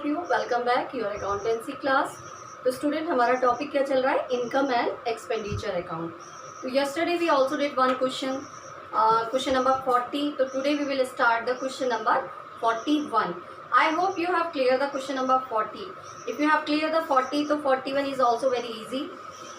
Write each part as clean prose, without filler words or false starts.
Of you, welcome back your accountancy class. तो student, हमारा topic क्या चल रहा है? Income and expenditure account. तो yesterday we also did one question number 40. तो today we will start the question number 41. I hope you have clear the question number 40. If you have clear the 40 तो 41 is also very easy.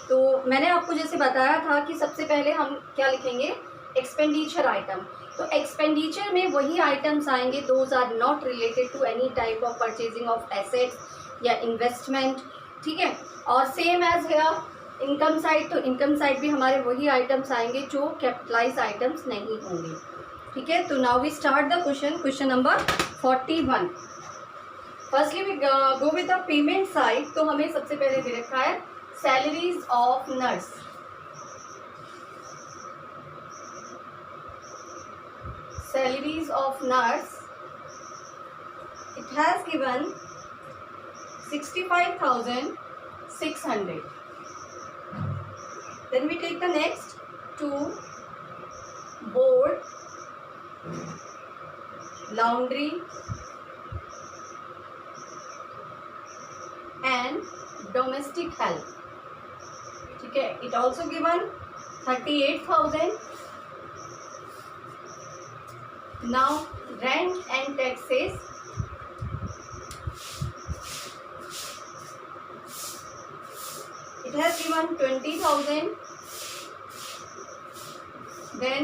तो मैंने आपको जैसे बताया था कि सबसे पहले हम क्या लिखेंगे? Expenditure item. तो एक्सपेंडिचर में वही आइटम्स आएंगे those are not related to any type of purchasing of assets या इन्वेस्टमेंट. ठीक है. और same as here income side, तो इनकम साइड भी हमारे वही आइटम्स आएंगे जो कैपिटलाइज आइटम्स नहीं होंगे. ठीक है. तो now we start the question number 41. Firstly we go with the payment side. तो हमें सबसे पहले दे रखा है salaries of nurse. Salaries of nurse, it has given 65,600. Then we take the next two, board, laundry and domestic help. ठीक है. It also given 38,000. Now rent and taxes. It has given 20,000. Then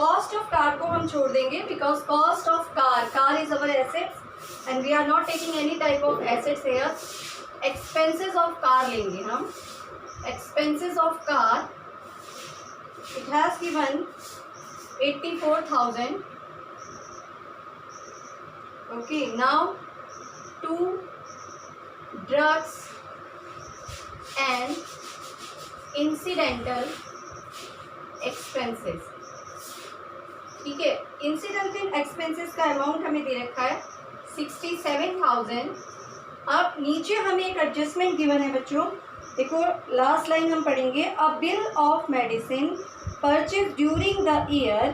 cost of car को हम छोड़ देंगे because cost of car is our assets and we are not taking any type of assets here. Expenses of car लेंगे हम. Expenses of car. It has given 84,000. Okay, now two, drugs and incidental expenses. ठीक है. incidental expenses का amount हमें दे रखा है 67,000. अब नीचे हमें एक एडजस्टमेंट गिवन है बच्चों. देखो लास्ट लाइन हम पढ़ेंगे. अ bill of medicine purchase during the year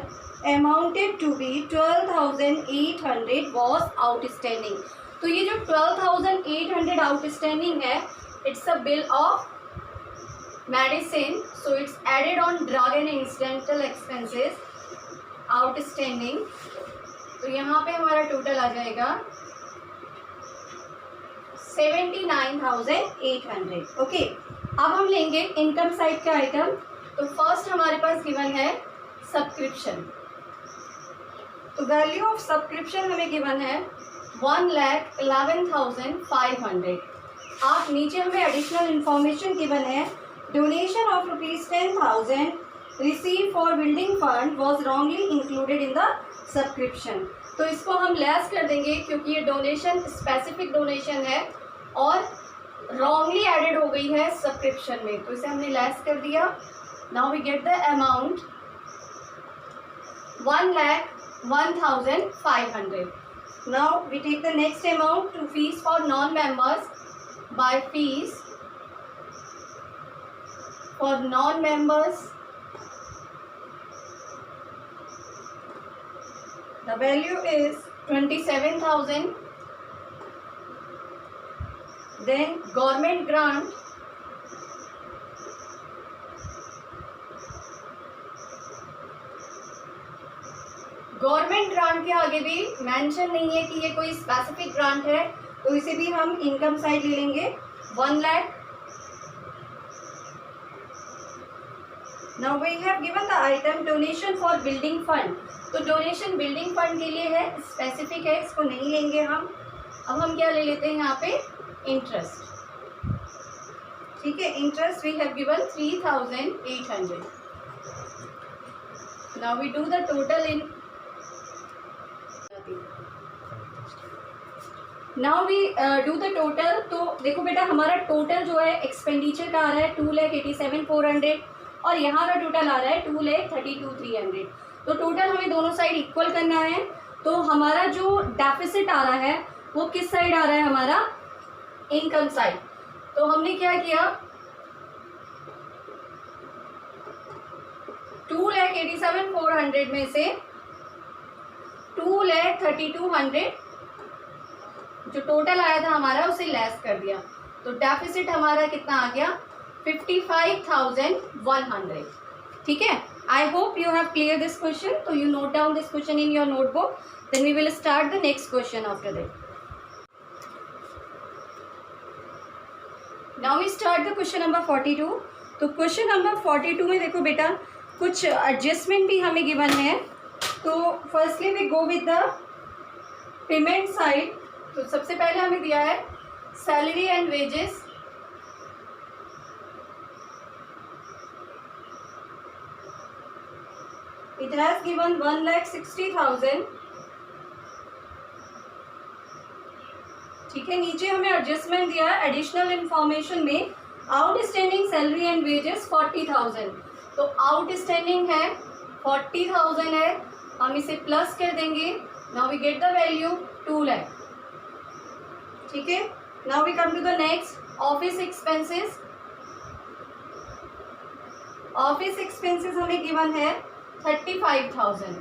amounted to be 12,800 was outstanding. तो ये जो 12,800 outstanding है, it's a bill of medicine, so it's added on drug and incidental expenses outstanding. तो यहाँ पे हमारा टोटल आ जाएगा 79,800. ओके. अब हम लेंगे इनकम साइड का आइटम. तो फर्स्ट हमारे पास गिवन है सब्सक्रिप्शन. तो वैल्यू ऑफ सब्सक्रिप्शन हमें गिवन है 1,11,500. आप नीचे हमें एडिशनल इंफॉर्मेशन गिवन है. Donation of ₹10,000 receive for building fund was wrongly included in the subscription. तो इसको हम लेस कर देंगे क्योंकि ये डोनेशन स्पेसिफिक डोनेशन है और रॉन्गली एडेड हो गई है सब्सक्रिप्शन में, तो इसे हमने लेस कर दिया. Now we get the amount 1,01,500. Now we take the next amount to fees for non-members. By fees for non-members, the value is 27,000. Then government grant. Government grant के आगे भी मेंशन नहीं है कि ये कोई स्पेसिफिक ग्रांट है, तो इसे भी हम इनकम साइड ले लेंगे 1 lakh. Now we have given the item donation for building fund. तो डोनेशन बिल्डिंग फंड के लिए है, स्पेसिफिक है, इसको नहीं लेंगे हम. अब हम क्या ले लेते हैं यहाँ पे? इंटरेस्ट. ठीक है. Interest we have given 3,800. Now we do the total in. Now we do the total. तो देखो बेटा, हमारा टोटल जो है एक्सपेंडिचर का आ रहा है 2,87,400 और यहाँ का टोटल आ रहा है 2,32,300. तो टोटल हमें दोनों साइड इक्वल करना है. तो हमारा जो डेफिसिट आ रहा है वो किस साइड आ रहा है? हमारा इनकम साइड. तो हमने क्या किया? 2,87,400 में से 2,32,000 जो टोटल आया था हमारा उसे लेस कर दिया, तो डेफिसिट हमारा कितना आ गया 55,100। ठीक है, I hope you have clear this question. तो you note down this question in your notebook, then we will start the next question after that. Now we start the question number 42। तो question number 42 में देखो बेटा कुछ adjustment भी हमें given है। तो firstly we go with the payment side. तो सबसे पहले हमें दिया है salary and wages. It has given 1,60,000। ठीक है, नीचे हमें एडजस्टमेंट दिया है एडिशनल इंफॉर्मेशन में आउटस्टैंडिंग सैलरी एंड वेजेस 40,000। तो आउटस्टैंडिंग है 40,000 है, हम इसे प्लस कर देंगे। Now we get the value 2 lakh. ठीक है, now we come to the next office expenses. Office expenses हमें गिवन है 35,000।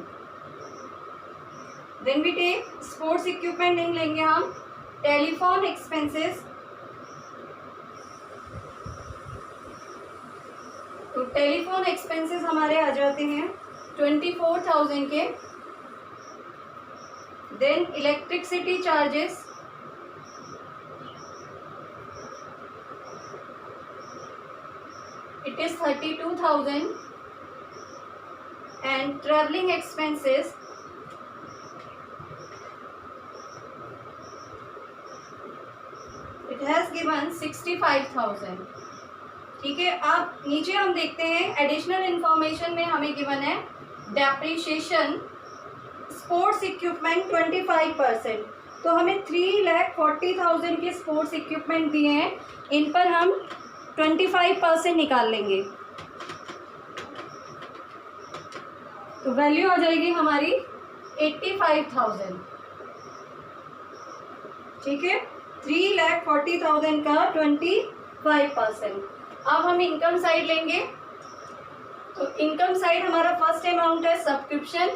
Then we take sports equipment नहीं लेंगे हम, टेलीफोन एक्सपेंसेस। तो टेलीफोन एक्सपेंसेस हमारे आ जाते हैं 24,000 के। Then electricity charges, it is 32,000। And travelling expenses, it has given 65,000। ठीक है, अब नीचे हम देखते हैं एडिशनल इंफॉर्मेशन में हमें गिवन है डेप्रिशिएशन स्पोर्ट्स इक्विपमेंट 25%। तो हमें 3,40,000 के स्पोर्ट्स इक्विपमेंट दिए हैं, इन पर हम 25% निकाल लेंगे। तो वैल्यू आ जाएगी हमारी 85,000। ठीक है, 3,40,000 का 25%। अब हम इनकम साइड लेंगे। तो इनकम साइड हमारा फर्स्ट अमाउंट है सब्सक्रिप्शन।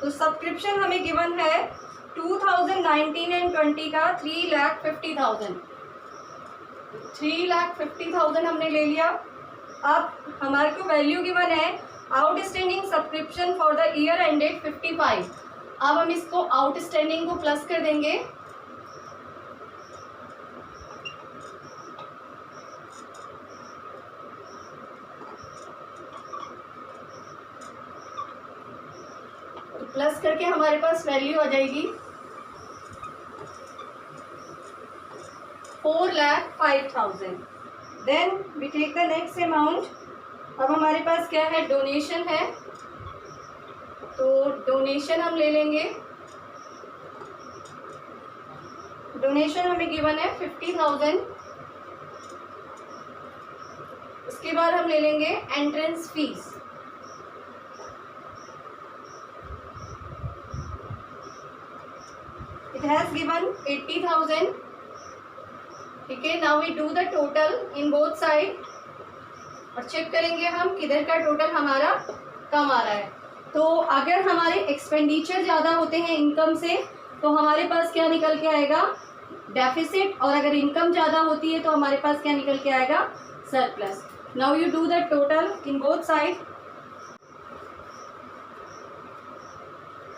तो सब्सक्रिप्शन हमें गिवन है 2019 एंड 20 का 3,50,000। 3,50,000 हमने ले लिया। अब हमारे को वैल्यू गिवन है outstanding subscription for the year ended 55। अब हम इसको आउटस्टैंडिंग को प्लस कर देंगे। तो प्लस करके हमारे पास वैल्यू आ जाएगी 4,05,000। Then we take the next amount. अब हमारे पास क्या है, डोनेशन है। तो डोनेशन हम ले लेंगे। डोनेशन हमें गिवन है 50,000। उसके बाद हम ले लेंगे entrance fees. It has given 80,000। ठीक है, now we do the total in both side और चेक करेंगे हम किधर का टोटल हमारा कम आ रहा है। तो अगर हमारे एक्सपेंडिचर ज़्यादा होते हैं इनकम से तो हमारे पास क्या निकल के आएगा, डेफिसिट। और अगर इनकम ज़्यादा होती है तो हमारे पास क्या निकल के आएगा, surplus. Now you do the total in both side.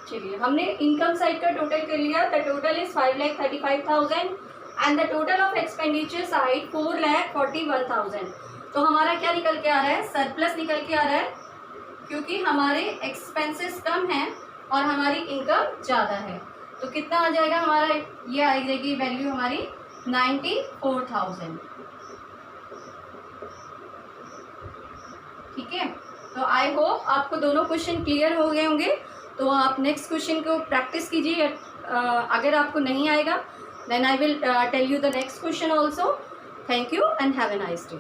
चलिए, हमने इनकम साइड का टोटल कर लिया। The total is 5,35,000 and the total of expenditure side 4,41,000। तो हमारा क्या निकल के आ रहा है, सरप्लस निकल के आ रहा है, क्योंकि हमारे एक्सपेंसेस कम हैं और हमारी इनकम ज़्यादा है। तो कितना आ जाएगा हमारा, ये आ जाएगी वैल्यू हमारी 94,000। ठीक है, तो आई होप आपको दोनों क्वेश्चन क्लियर हो गए होंगे। तो आप नेक्स्ट क्वेश्चन को प्रैक्टिस कीजिए। अगर आपको नहीं आएगा then I will tell you the next question also. Thank you and have a nice day.